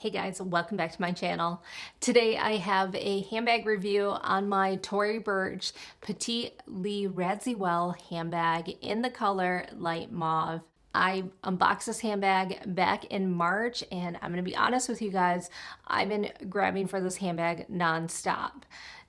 Hey guys, welcome back to my channel. Today I have a handbag review on my Tory Burch Petite Radziwill handbag in the color light mauve. I unboxed this handbag back in March, and I'm gonna be honest with you guys, I've been grabbing for this handbag nonstop.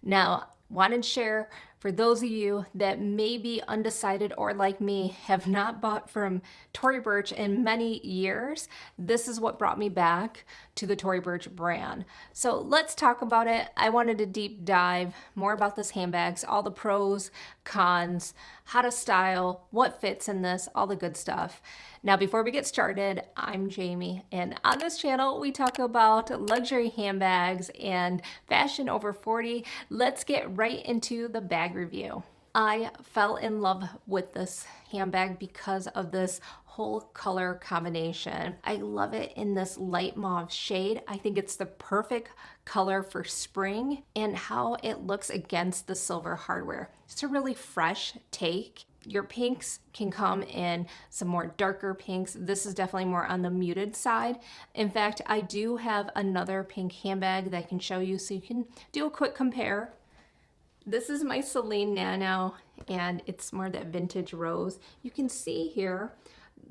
Now, wanted to share for those of you that may be undecided or like me have not bought from Tory Burch in many years, this is what brought me back to the Tory Burch brand. So let's talk about it. I wanted to deep dive more about this handbags, all the pros, cons, how to style, what fits in this, all the good stuff. Now, before we get started, I'm Jamie, and on this channel, we talk about luxury handbags and fashion over 40. Let's get right into the bag review. I fell in love with this handbag because of this whole color combination. I love it in this light mauve shade. I think it's the perfect color for spring and how it looks against the silver hardware. It's a really fresh take. Your pinks can come in some more darker pinks. This is definitely more on the muted side. In fact, I do have another pink handbag that I can show you so you can do a quick compare. This is my Celine Nano, and it's more that vintage rose. You can see here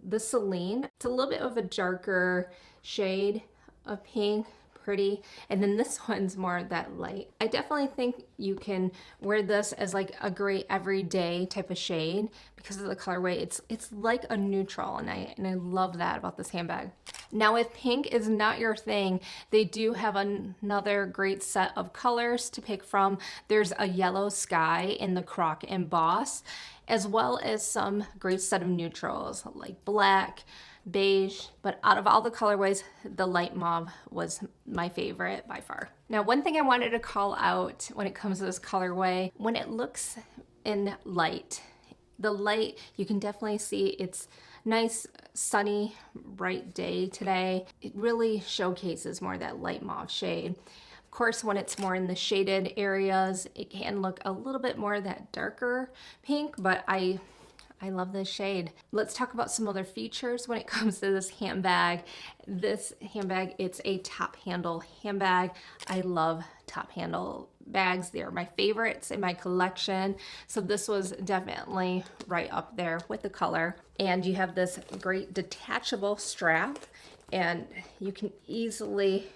the Celine. It's a little bit of a darker shade of pink, pretty, and then this one's more that light. I definitely think you can wear this as like a great everyday type of shade because of the colorway. It's like a neutral, and I love that about this handbag. Now, if pink is not your thing, they do have another great set of colors to pick from. There's a yellow sky in the croc emboss, as well as some great set of neutrals like black, beige, but out of all the colorways, the light mauve was my favorite by far. Now, one thing I wanted to call out when it comes to this colorway, when it looks in light, the light, you can definitely see it's nice, sunny, bright day today. It really showcases more that light mauve shade. Of course, when it's more in the shaded areas, it can look a little bit more that darker pink, but I love this shade. Let's talk about some other features when it comes to this handbag. This handbag, it's a top handle handbag. I love top handle bags. They're my favorites in my collection. So this was definitely right up there with the color. And you have this great detachable strap, and you can easily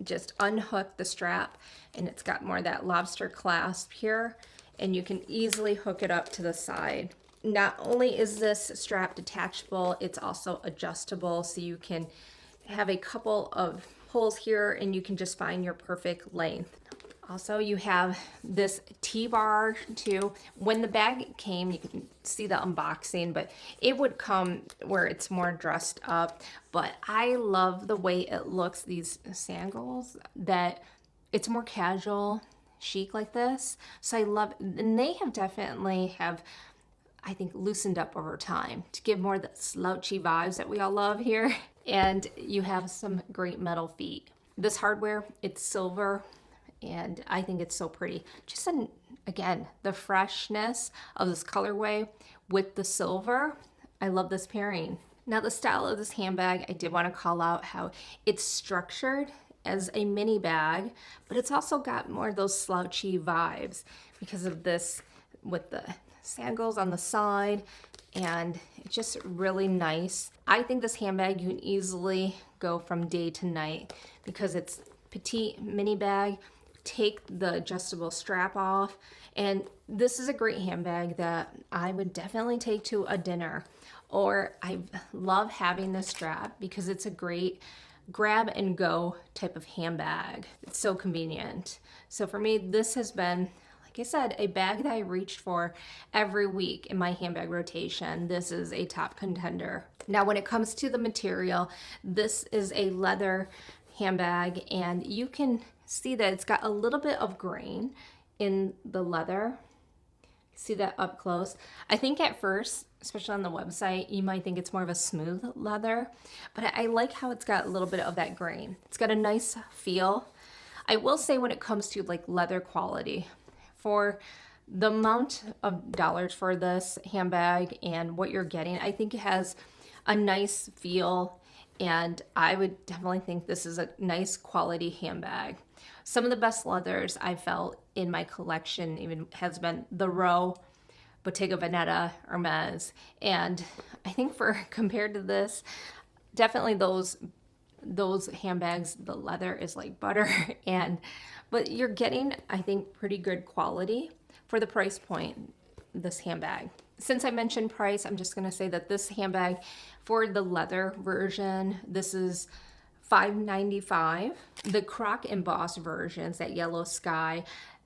just unhook the strap, and it's got more of that lobster clasp here, and you can easily hook it up to the side. Not only is this strap detachable, it's also adjustable, so you can have a couple of holes here and you can just find your perfect length. Also, you have this T-bar too. When the bag came, you can see the unboxing, but it would come where it's more dressed up. But I love the way it looks, these sandals, that it's more casual, chic like this. So I love, and they have definitely have, I think, loosened up over time to give more of the slouchy vibes that we all love here. And you have some great metal feet. This hardware, it's silver, and I think it's so pretty. Just again, the freshness of this colorway with the silver. I love this pairing. Now, the style of this handbag, I did want to call out how it's structured as a mini bag, but it's also got more of those slouchy vibes because of this with the sandals on the side, and it's just really nice. I think this handbag, you can easily go from day to night because it's petite mini bag. Take the adjustable strap off, and this is a great handbag that I would definitely take to a dinner. Or I love having this strap because it's a great grab and go type of handbag. It's so convenient. So for me, this has been, like I said, a bag that I reached for every week in my handbag rotation. This is a top contender. Now, when it comes to the material, this is a leather handbag, and you can see that it's got a little bit of grain in the leather. See that up close. I think at first, especially on the website, you might think it's more of a smooth leather, but I like how it's got a little bit of that grain. It's got a nice feel. I will say, when it comes to like leather quality, for the amount of dollars for this handbag and what you're getting, I think it has a nice feel. and I would definitely think this is a nice quality handbag. Some of the best leathers I felt in my collection even has been the Row, Bottega Veneta, Hermes, and I think for compared to this, definitely those handbags, the leather is like butter, and but you're getting, I think, pretty good quality for the price point, this handbag. Since I mentioned price, I'm just gonna say that this handbag for the leather version, this is $5.95. The croc embossed versions, that yellow sky,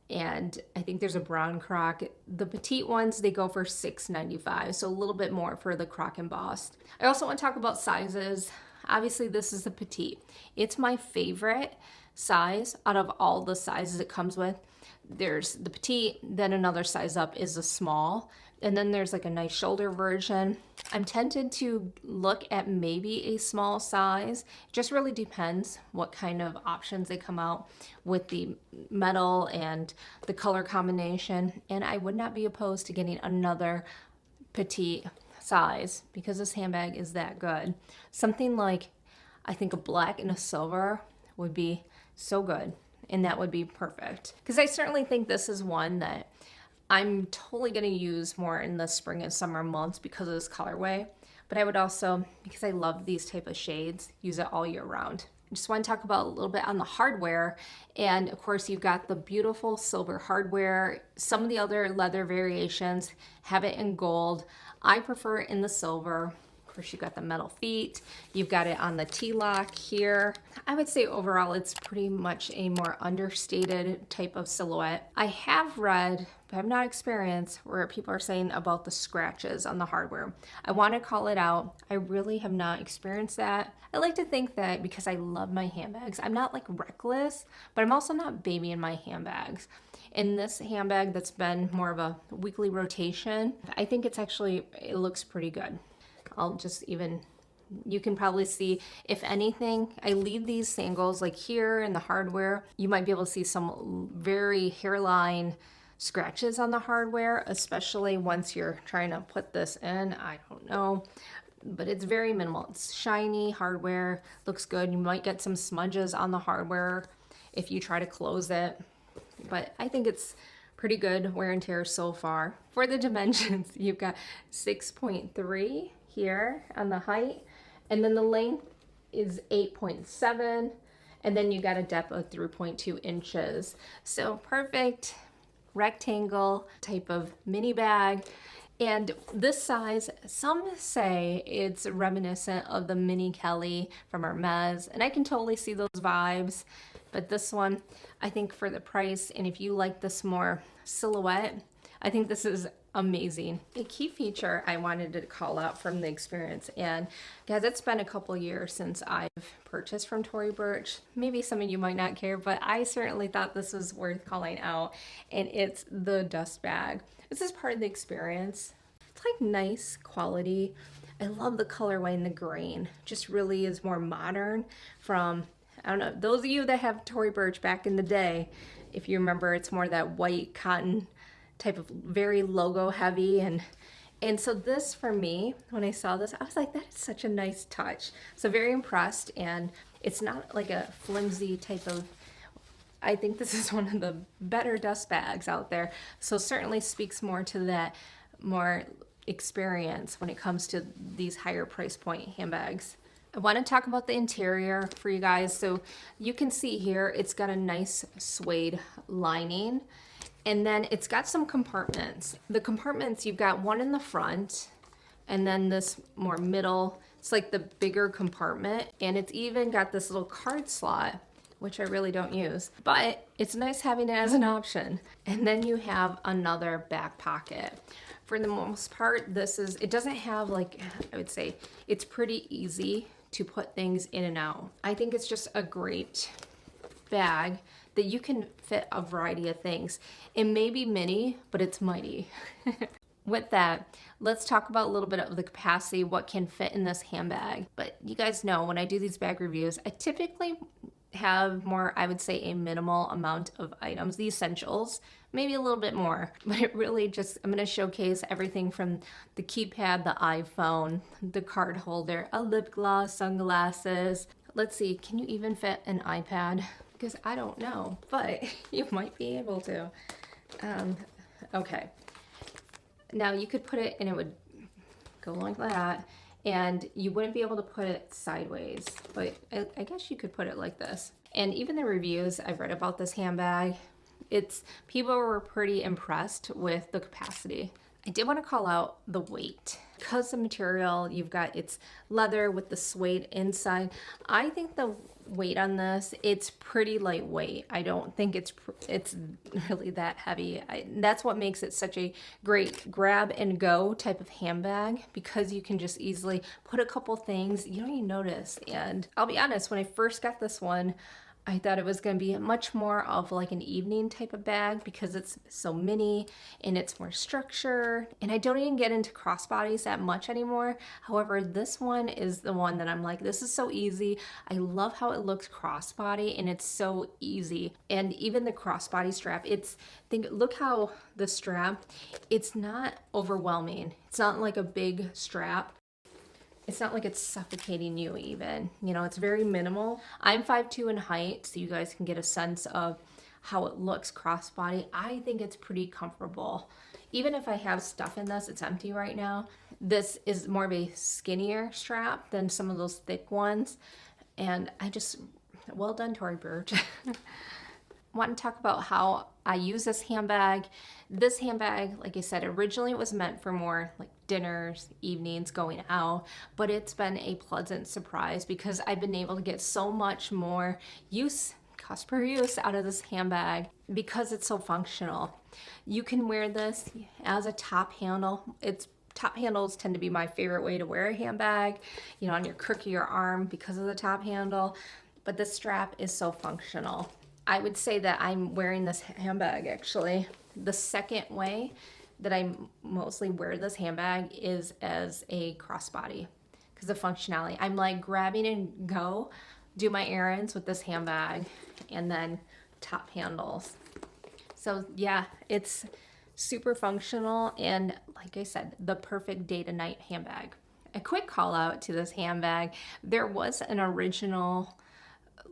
and I think there's a brown croc. The petite ones, they go for $6.95, so a little bit more for the croc embossed. I also want to talk about sizes. Obviously, this is a petite. It's my favorite size out of all the sizes it comes with. There's the petite, then another size up is a small, and then there's like a nice shoulder version. I'm tempted to look at maybe a small size. It just really depends what kind of options they come out with the metal and the color combination. And I would not be opposed to getting another petite size because this handbag is that good. Something like, I think a black and a silver would be so good, and that would be perfect. Because I certainly think this is one that I'm totally going to use more in the spring and summer months because of this colorway. But I would also, because I love these type of shades, use it all year round. I just want to talk about a little bit on the hardware. And of course, you've got the beautiful silver hardware. Some of the other leather variations have it in gold. I prefer it in the silver. Of course, you've got the metal feet. You've got it on the T-lock here. I would say overall, it's pretty much a more understated type of silhouette. I have read, but I've not experienced, where people are saying about the scratches on the hardware. I want to call it out. I really have not experienced that. I like to think that because I love my handbags, I'm not like reckless, but I'm also not babying my handbags. In this handbag that's been more of a weekly rotation, I think it's actually, it looks pretty good. I'll just even, you can probably see, if anything, I leave these sangles like here in the hardware. You might be able to see some very hairline scratches on the hardware, especially once you're trying to put this in. I don't know, but it's very minimal. It's shiny hardware, looks good. You might get some smudges on the hardware if you try to close it, but I think it's pretty good wear and tear so far. For the dimensions, you've got 6.3 here on the height, and then the length is 8.7, and then you got a depth of 3.2 inches. So perfect rectangle type of mini bag. And this size, some say it's reminiscent of the Mini Kelly from Hermes, and I can totally see those vibes. But this one, I think for the price, and if you like this more silhouette, I think this is amazing. A key feature I wanted to call out from the experience, and guys, it's been a couple years since I've purchased from Tory Burch. Maybe some of you might not care, but I certainly thought this was worth calling out, and it's the dust bag. This is part of the experience. It's like nice quality. I love the colorway and the grain. Just really is more modern from, I don't know, those of you that have Tory Burch back in the day, if you remember, it's more that white cotton type of very logo heavy, and so this, for me, when I saw this, I was like, that is such a nice touch. So very impressed, and it's not like a flimsy type of, I think this is one of the better dust bags out there. So certainly speaks more to that more experience when it comes to these higher price point handbags. I want to talk about the interior for you guys. So you can see here, it's got a nice suede lining, and then it's got some compartments. The compartments, you've got one in the front, and then this more middle, it's like the bigger compartment, and it's even got this little card slot, which I really don't use, but it's nice having it as an option. And then you have another back pocket. For the most part, it doesn't have, like, I would say, it's pretty easy to put things in and out. I think it's just a great bag that you can fit a variety of things. It may be mini, but it's mighty. With that, let's talk about a little bit of the capacity, what can fit in this handbag. But you guys know when I do these bag reviews, I typically have more, I would say, a minimal amount of items, the essentials, maybe a little bit more, but it really just, I'm going to showcase everything from the keypad, the iPhone, the card holder, a lip gloss, sunglasses. Let's see, can you even fit an iPad? Because I don't know, but you might be able to. Okay. Now you could put it and it would go like that, and you wouldn't be able to put it sideways, but I guess you could put it like this. And even the reviews I've read about this handbag, people were pretty impressed with the capacity. I did want to call out the weight. Because the material, you've got, it's leather with the suede inside. I think the weight on this, it's pretty lightweight. I don't think it's really that heavy. That's what makes it such a great grab and go type of handbag, because you can just easily put a couple things, you don't even notice. And I'll be honest, when I first got this one, I thought it was going to be much more of like an evening type of bag, because it's so mini and it's more structured. And I don't even get into crossbodies that much anymore. However, this one is the one that I'm like, this is so easy. I love how it looks crossbody, and it's so easy. And even the crossbody strap, look how the strap, it's not overwhelming. It's not like a big strap. It's not like it's suffocating you even, you know, it's very minimal. I'm 5'2" in height, so you guys can get a sense of how it looks crossbody. I think it's pretty comfortable. Even if I have stuff in this, it's empty right now. This is more of a skinnier strap than some of those thick ones. And well done, Tory Burch. Want to talk about how I use this handbag. This handbag, like I said, originally it was meant for more like dinners, evenings, going out, but it's been a pleasant surprise because I've been able to get so much more cost per use out of this handbag because it's so functional. You can wear this as a top handle. Top handles tend to be my favorite way to wear a handbag, you know, on your crook of your arm because of the top handle, but the strap is so functional. I would say that I'm wearing this handbag actually. The second way that I mostly wear this handbag is as a crossbody because of functionality. I'm like grabbing and go, do my errands with this handbag, and then top handles. So yeah, it's super functional, and like I said, the perfect day to night handbag. A quick call out to this handbag. There was an original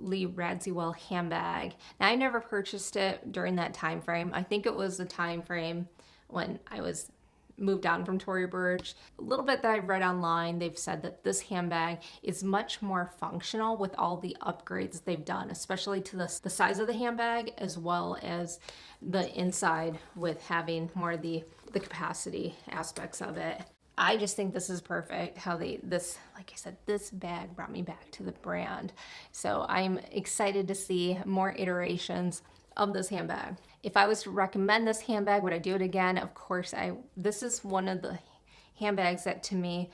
Lee Radziwill handbag. Now, I never purchased it during that time frame. I think it was the time frame when I was moved on from Tory Burch. A little bit that I've read online, they've said that this handbag is much more functional with all the upgrades they've done, especially to the size of the handbag as well as the inside with having more of the capacity aspects of it. I just think this is perfect how like I said, this bag brought me back to the brand. So I'm excited to see more iterations of this handbag. If I was to recommend this handbag, would I do it again? Of course, this is one of the handbags that to me,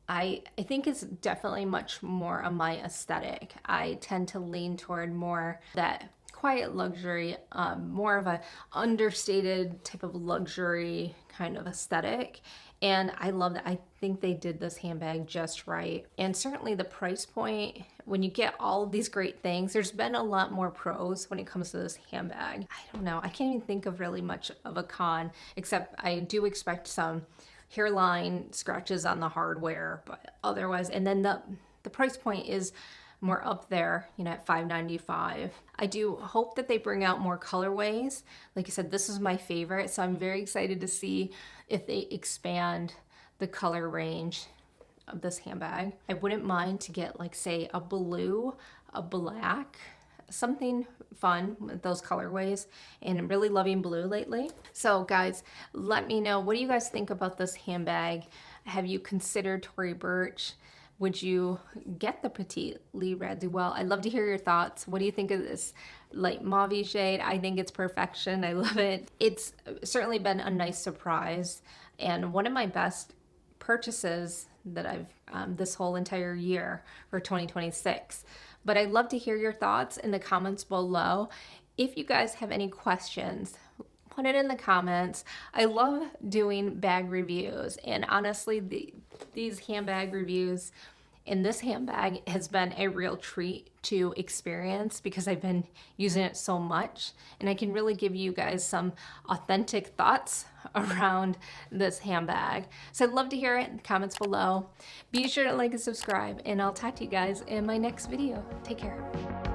I think is definitely much more of my aesthetic. I tend to lean toward more that quiet luxury, more of a understated type of luxury kind of aesthetic. And I love that. I think they did this handbag just right. And certainly the price point, when you get all of these great things, there's been a lot more pros when it comes to this handbag. I don't know. I can't even think of really much of a con, except I do expect some hairline scratches on the hardware, but otherwise, and then the price point is more up there, you know, at $5.95. I do hope that they bring out more colorways. Like I said, this is my favorite, so I'm very excited to see if they expand the color range of this handbag. I wouldn't mind to get like, say, a blue, a black, something fun with those colorways, and I'm really loving blue lately. So guys, let me know, what do you guys think about this handbag? Have you considered Tory Burch? Would you get the Petite Lee Radziwill? I'd love to hear your thoughts. What do you think of this light mauve shade? I think it's perfection. I love it. It's certainly been a nice surprise and one of my best purchases that I've this whole entire year for 2026. But I'd love to hear your thoughts in the comments below. If you guys have any questions, put it in the comments. I love doing bag reviews, and honestly, these handbag reviews, And this handbag has been a real treat to experience because I've been using it so much, and I can really give you guys some authentic thoughts around this handbag. So I'd love to hear it in the comments below. Be sure to like and subscribe, and I'll talk to you guys in my next video. Take care.